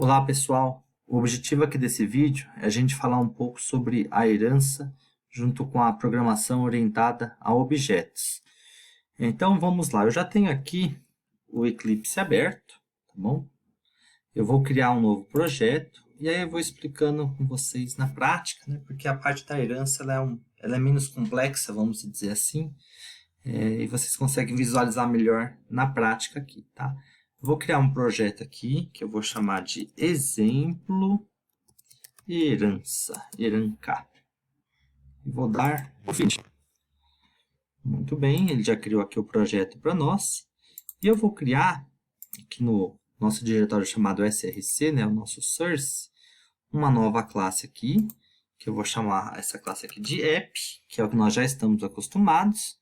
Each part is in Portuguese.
Olá pessoal, o objetivo aqui desse vídeo é a gente falar um pouco sobre a herança junto com a programação orientada a objetos. Então vamos lá, eu já tenho aqui o Eclipse aberto, tá bom? Eu vou criar um novo projeto e aí eu vou explicando com vocês na prática, né? Porque a parte da herança ela é menos complexa, vamos dizer assim, e vocês conseguem visualizar melhor na prática aqui, tá? Vou criar um projeto aqui, que eu vou chamar de exemplo herança, heranca. E vou dar finish. Muito bem, ele já criou aqui o projeto para nós. E eu vou criar, aqui no nosso diretório chamado src, né, o nosso source, uma nova classe aqui, que eu vou chamar essa classe aqui de app, que é o que nós já estamos acostumados.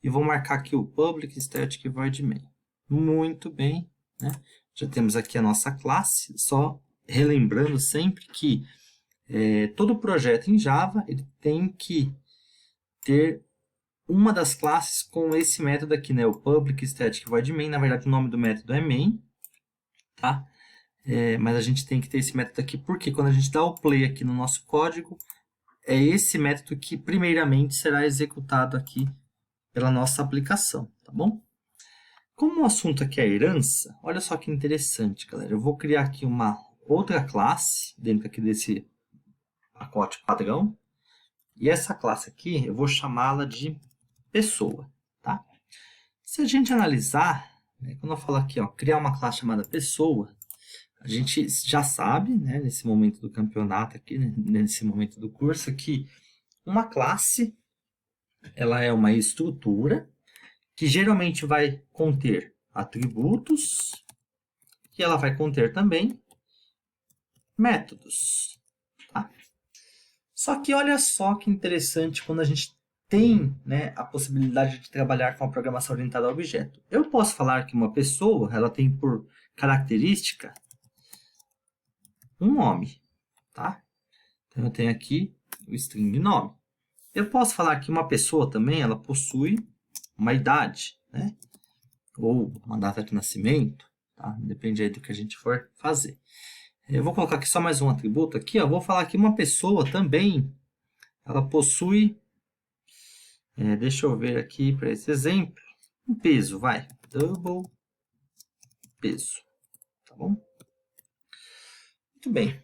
E vou marcar aqui o public static void main. Muito bem, né? Já temos aqui a nossa classe, só relembrando sempre que todo projeto em Java ele tem que ter uma das classes com esse método aqui, né? O public static void main. Na verdade, o nome do método é main, tá? Mas a gente tem que ter esse método aqui, porque quando a gente dá o play aqui no nosso código, é esse método que primeiramente será executado aqui pela nossa aplicação, tá bom? Como o assunto aqui é herança, olha só que interessante, galera. Eu vou criar aqui uma outra classe dentro aqui desse pacote padrão. E essa classe aqui, eu vou chamá-la de pessoa, tá? Se a gente analisar, né, quando eu falo aqui, ó, criar uma classe chamada pessoa, a gente já sabe, né, nesse momento do campeonato aqui, né, nesse momento do curso, que uma classe, ela é uma estrutura que geralmente vai conter atributos e ela vai conter também métodos. Tá? Só que olha só que interessante quando a gente tem, né, a possibilidade de trabalhar com a programação orientada a objeto. Eu posso falar que uma pessoa ela tem por característica um nome. Tá? Então eu tenho aqui o string nome. Eu posso falar que uma pessoa também ela possui uma idade, né? Ou uma data de nascimento, tá? Depende aí do que a gente for fazer. Eu vou colocar aqui só mais um atributo aqui, ó. Vou falar que uma pessoa também, ela possui, deixa eu ver aqui para esse exemplo, um peso, vai, double peso, tá bom? Muito bem.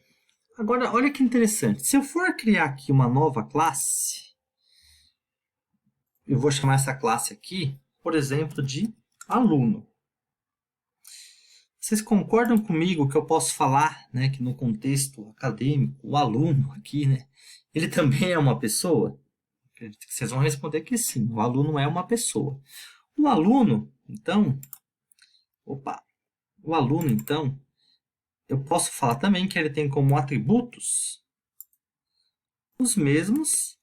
Agora, olha que interessante. Se eu for criar aqui uma nova classe, eu vou chamar essa classe aqui, por exemplo, de aluno. Vocês concordam comigo que eu posso falar, né, que no contexto acadêmico, o aluno aqui, né, ele também é uma pessoa? Vocês vão responder que sim, o aluno é uma pessoa. O aluno, então, eu posso falar também que ele tem como atributos os mesmos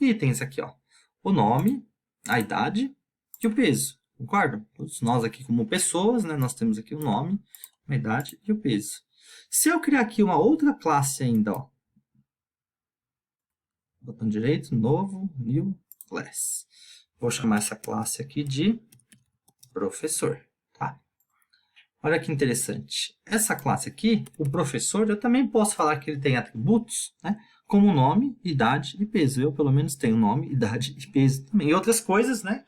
itens aqui, ó, o nome, a idade e o peso. Concordam? Todos nós aqui como pessoas, né, nós temos aqui o nome, a idade e o peso. Se eu criar aqui uma outra classe ainda, ó, botão direito, novo, new class. Vou chamar essa classe aqui de professor. Tá? Olha que interessante. Essa classe aqui, o professor, eu também posso falar que ele tem atributos, né, como nome, idade e peso. Eu, pelo menos, tenho nome, idade e peso também. E outras coisas, né,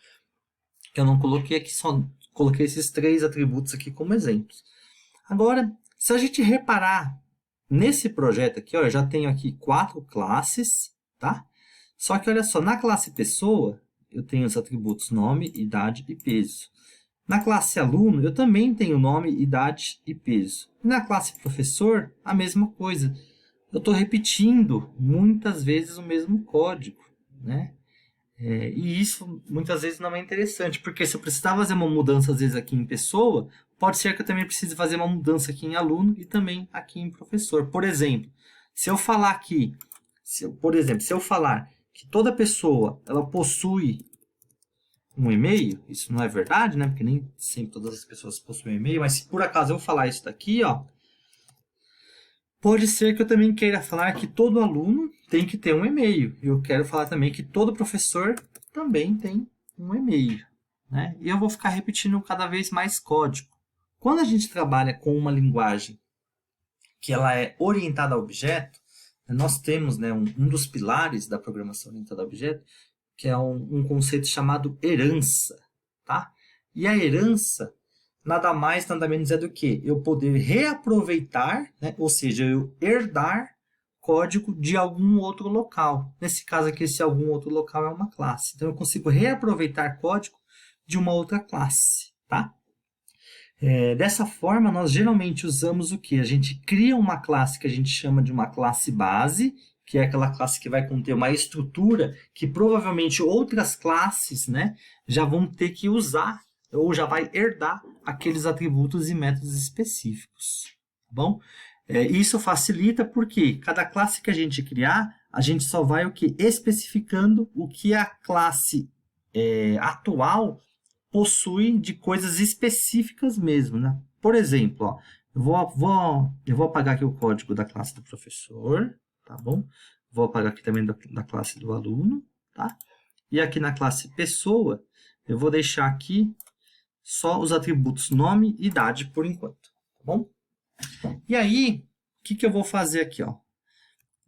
que eu não coloquei aqui, só coloquei esses 3 atributos aqui como exemplos. Agora, se a gente reparar nesse projeto aqui, ó, eu já tenho aqui 4 classes, tá? Só que olha só, na classe pessoa, eu tenho os atributos nome, idade e peso. Na classe aluno, eu também tenho nome, idade e peso. E na classe professor, a mesma coisa. Eu estou repetindo muitas vezes o mesmo código, né? E isso muitas vezes não é interessante, porque se eu precisar fazer uma mudança às vezes aqui em pessoa, pode ser que eu também precise fazer uma mudança aqui em aluno e também aqui em professor. Por exemplo, se eu falar aqui, se eu falar que toda pessoa ela possui um e-mail, isso não é verdade, né? Porque nem sempre todas as pessoas possuem e-mail, mas se por acaso eu falar isso daqui, ó, pode ser que eu também queira falar que todo aluno tem que ter um e-mail. Eu quero falar também que todo professor também tem um e-mail, né? E eu vou ficar repetindo cada vez mais código. Quando a gente trabalha com uma linguagem que ela é orientada a objeto, nós temos, né, um dos pilares da programação orientada a objeto, que é um conceito chamado herança, tá? E a herança nada mais, nada menos é do que eu poder reaproveitar, né, ou seja, eu herdar código de algum outro local. Nesse caso aqui, esse algum outro local é uma classe. Então, eu consigo reaproveitar código de uma outra classe, tá? Dessa forma, nós geralmente usamos o que? A gente cria uma classe que a gente chama de uma classe base, que é aquela classe que vai conter uma estrutura que provavelmente outras classes, né, já vão ter que usar ou já vai herdar aqueles atributos e métodos específicos, tá bom? Isso facilita porque cada classe que a gente criar, a gente só vai o que? Especificando o que a classe atual possui de coisas específicas mesmo, né? Por exemplo, ó, eu vou apagar aqui o código da classe do professor, tá bom? Vou apagar aqui também da classe do aluno, tá? E aqui na classe pessoa, eu vou deixar aqui só os atributos nome e idade por enquanto, tá bom? E aí, o que eu vou fazer aqui, ó?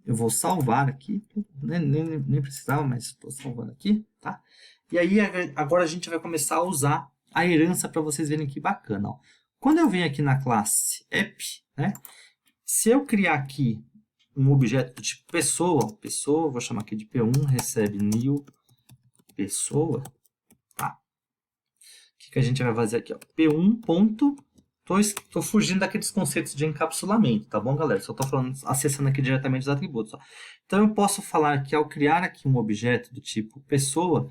Eu vou salvar aqui, nem precisava, mas estou salvando aqui, tá? E aí, agora a gente vai começar a usar a herança para vocês verem que bacana, ó. Quando eu venho aqui na classe app, né? Se eu criar aqui um objeto do tipo pessoa, vou chamar aqui de P1, recebe new pessoa, tá? O que a gente vai fazer aqui, ó? P1 ponto, tô fugindo daqueles conceitos de encapsulamento, tá bom, galera? Só tô falando, acessando aqui diretamente os atributos, ó. Então, eu posso falar que ao criar aqui um objeto do tipo pessoa,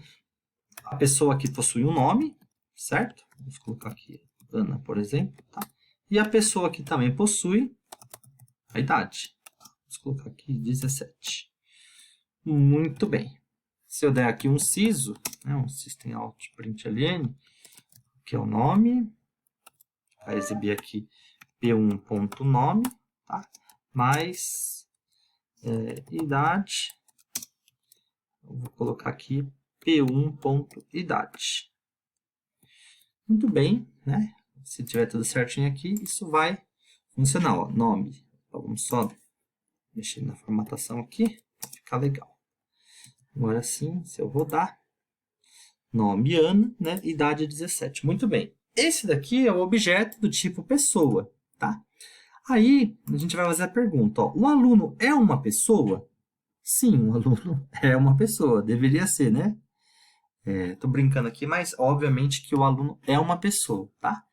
a pessoa aqui possui um nome, certo? Vamos colocar aqui Ana, por exemplo, tá? E a pessoa aqui também possui a idade. Vamos colocar aqui 17. Muito bem. Se eu der aqui um siso, né, um system out println, que é o nome, vai exibir aqui p1.nome, tá? Mais idade, eu vou colocar aqui p1.idade. Muito bem, né? Se tiver tudo certinho aqui, isso vai funcionar, ó, nome. Então, vamos só mexer na formatação aqui, para ficar legal. Agora sim, se eu rodar, nome Ana, né? Idade 17. Muito bem. Esse daqui é o objeto do tipo pessoa, tá? Aí, a gente vai fazer a pergunta, ó, o aluno é uma pessoa? Sim, o aluno é uma pessoa, deveria ser, né? Tô brincando aqui, mas obviamente que o aluno é uma pessoa, tá?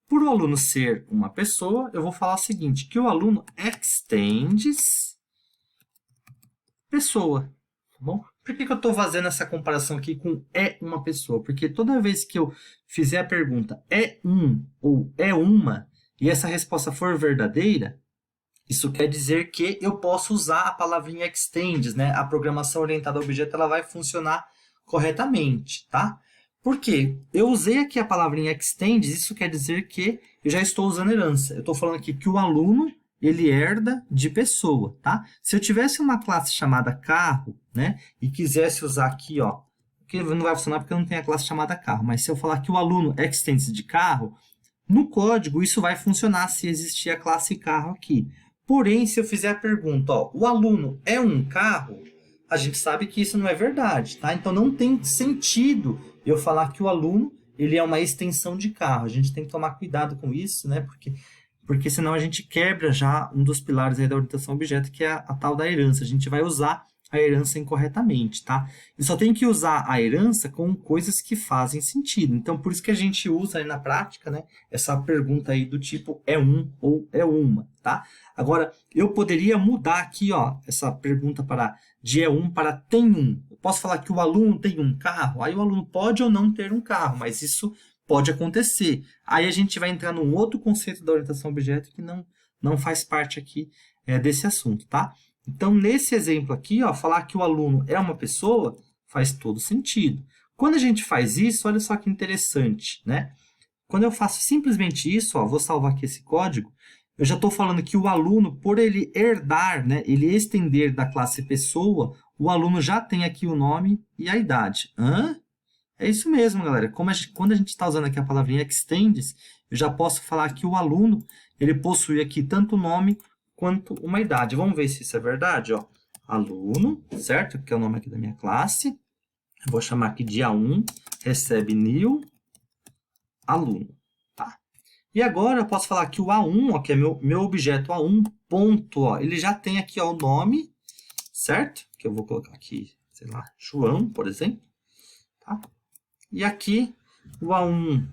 Por o aluno ser uma pessoa, eu vou falar o seguinte, que o aluno extends pessoa, tá bom? Por que eu estou fazendo essa comparação aqui com é uma pessoa? Porque toda vez que eu fizer a pergunta é um ou é uma, e essa resposta for verdadeira, isso quer dizer que eu posso usar a palavrinha extends, né? A programação orientada a objeto ela vai funcionar corretamente, tá? Por quê? Eu usei aqui a palavrinha extends, isso quer dizer que eu já estou usando herança. Eu estou falando aqui que o aluno ele herda de pessoa, tá? Se eu tivesse uma classe chamada carro, né, e quisesse usar aqui, ó, que não vai funcionar porque eu não tenho a classe chamada carro, mas se eu falar que o aluno extends de carro, no código isso vai funcionar se existir a classe carro aqui. Porém, se eu fizer a pergunta, ó, o aluno é um carro, a gente sabe que isso não é verdade, tá? Então não tem sentido eu falar que o aluno ele é uma extensão de carro. A gente tem que tomar cuidado com isso, né? Porque senão a gente quebra já um dos pilares aí da orientação a objeto, que é a tal da herança. A gente vai usar a herança incorretamente, tá? E só tem que usar a herança com coisas que fazem sentido. Então, por isso que a gente usa aí na prática, né, essa pergunta aí do tipo é um ou é uma, tá? Agora, eu poderia mudar aqui, ó, essa pergunta de é um para tem um. Eu posso falar que o aluno tem um carro, aí o aluno pode ou não ter um carro, mas isso pode acontecer. Aí a gente vai entrar num outro conceito da orientação a objeto que não faz parte aqui desse assunto, tá? Então, nesse exemplo aqui, ó, falar que o aluno é uma pessoa faz todo sentido. Quando a gente faz isso, olha só que interessante, né? Quando eu faço simplesmente isso, ó, vou salvar aqui esse código, eu já estou falando que o aluno, por ele herdar, né, ele estender da classe pessoa, o aluno já tem aqui o nome e a idade. É isso mesmo, galera. Quando a gente está usando aqui a palavrinha extends, eu já posso falar que o aluno, ele possui aqui tanto o nome quanto uma idade. Vamos ver se isso é verdade, ó. Aluno, certo? Que é o nome aqui da minha classe. Eu vou chamar aqui dia 1, recebe new aluno, tá? E agora eu posso falar que o A1, ó, que é meu objeto A1, ponto, ó, ele já tem aqui, ó, o nome, certo? Que eu vou colocar aqui, sei lá, João, por exemplo, tá? E aqui o A1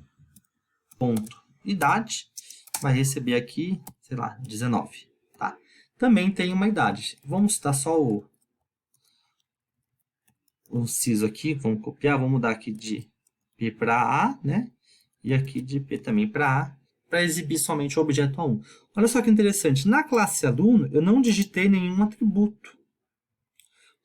ponto idade vai receber aqui, sei lá, 19, tá? Também tem uma idade. Vamos dar só o ciso aqui, vamos copiar, vamos mudar aqui de P para A, né? E aqui de P também para A, para exibir somente o objeto A1. Olha só que interessante, na classe aluno eu não digitei nenhum atributo.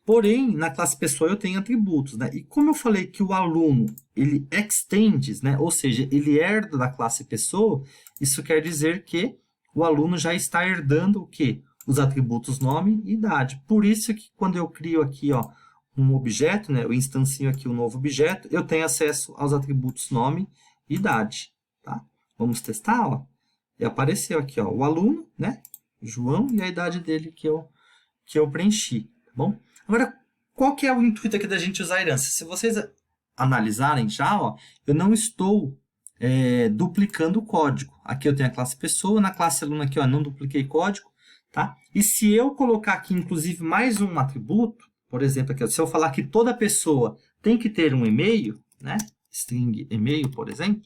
Porém, na classe pessoa eu tenho atributos, né? E como eu falei que o aluno, ele extends, né? Ou seja, ele herda da classe pessoa, isso quer dizer que o aluno já está herdando o quê? Os atributos nome e idade. Por isso que quando eu crio aqui, ó, um objeto, né? Eu instancio aqui um novo objeto, eu tenho acesso aos atributos nome e idade, tá? Vamos testar, ó. E apareceu aqui, ó, o aluno, né? João e a idade dele que eu preenchi, tá bom? Agora, qual que é o intuito aqui da gente usar a herança? Se vocês analisarem já, ó, eu não estou duplicando o código. Aqui eu tenho a classe pessoa, na classe aluno aqui, ó, não dupliquei código, tá? E se eu colocar aqui, inclusive, mais um atributo, por exemplo, aqui, ó, se eu falar que toda pessoa tem que ter um e-mail, né? String e-mail, por exemplo,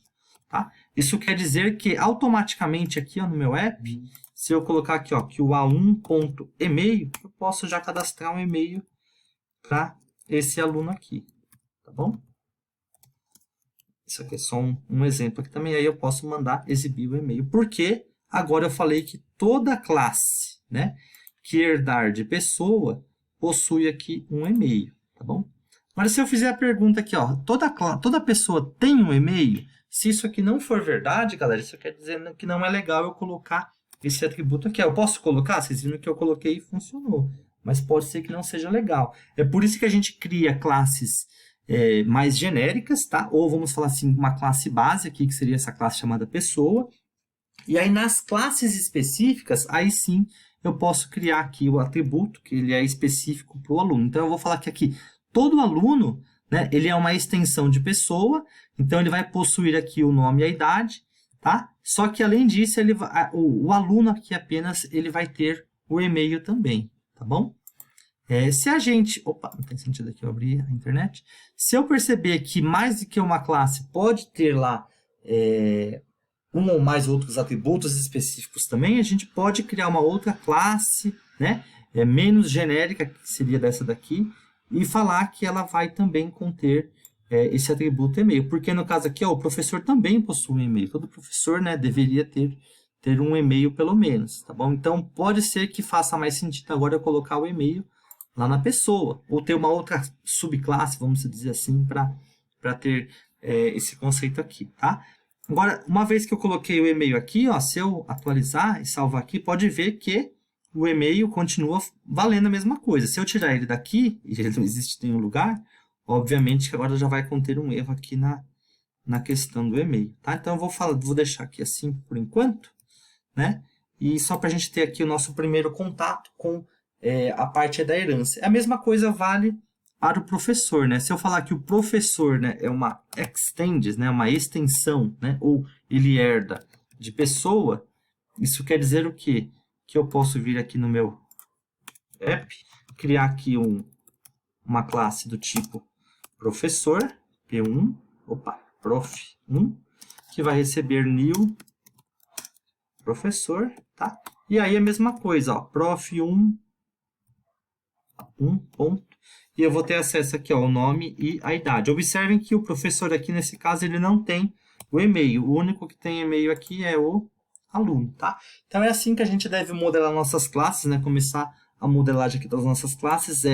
tá? Isso quer dizer que automaticamente aqui, ó, no meu app, se eu colocar aqui, ó, que o A1.email, eu posso já cadastrar um e-mail para esse aluno aqui, tá bom? Isso aqui é só um exemplo aqui também, aí eu posso mandar exibir o e-mail, porque agora eu falei que toda classe, né, que herdar de pessoa possui aqui um e-mail, tá bom? Agora, se eu fizer a pergunta aqui, ó, toda pessoa tem um e-mail? Se isso aqui não for verdade, galera, isso quer dizer que não é legal eu colocar esse atributo aqui. Eu posso colocar? Vocês viram que eu coloquei e funcionou. Mas pode ser que não seja legal. É por isso que a gente cria classes mais genéricas, tá? Ou vamos falar assim, uma classe base aqui, que seria essa classe chamada pessoa. E aí, nas classes específicas, aí sim, eu posso criar aqui o atributo, que ele é específico para o aluno. Então, eu vou falar que aqui, todo aluno, né, ele é uma extensão de pessoa, então ele vai possuir aqui o nome e a idade, tá? Só que, além disso, o aluno aqui apenas ele vai ter o e-mail também, tá bom? Se a gente... Opa, não tem sentido aqui eu abrir a internet. Se eu perceber que mais do que uma classe pode ter lá um ou mais outros atributos específicos também, a gente pode criar uma outra classe, né? Menos genérica, que seria dessa daqui, e falar que ela vai também conter esse atributo e-mail. Porque no caso aqui, ó, o professor também possui um e-mail. Todo professor, né, deveria ter um e-mail pelo menos, tá bom? Então, pode ser que faça mais sentido agora eu colocar o e-mail lá na pessoa, ou ter uma outra subclasse, vamos dizer assim, para ter esse conceito aqui, tá? Agora, uma vez que eu coloquei o e-mail aqui, ó, se eu atualizar e salvar aqui, pode ver que o e-mail continua valendo a mesma coisa. Se eu tirar ele daqui, e ele não existe em nenhum lugar, obviamente que agora já vai conter um erro aqui na questão do e-mail, tá? Então, eu vou deixar aqui assim por enquanto, né? E só para a gente ter aqui o nosso primeiro contato com a parte da herança. A mesma coisa vale para o professor, né? Se eu falar que o professor, né, é uma extends, né, uma extensão, né, ou ele herda de pessoa, isso quer dizer o quê? Que eu posso vir aqui no meu app, criar aqui uma classe do tipo professor, P1, prof1, que vai receber new professor, tá? E aí a mesma coisa, ó, prof1, ponto, e eu vou ter acesso aqui ao nome e a idade. Observem que o professor aqui, nesse caso, ele não tem o e-mail. O único que tem e-mail aqui é o aluno, tá? Então, é assim que a gente deve modelar nossas classes, né? Começar a modelagem aqui das nossas classes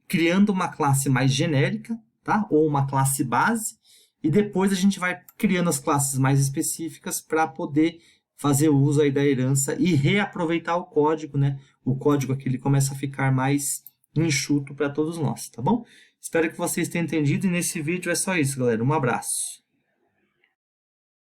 criando uma classe mais genérica, tá? Ou uma classe base, e depois a gente vai criando as classes mais específicas para poder fazer uso aí da herança e reaproveitar o código, né? O código aqui ele começa a ficar mais enxuto para todos nós, tá bom? Espero que vocês tenham entendido e nesse vídeo é só isso, galera. Um abraço.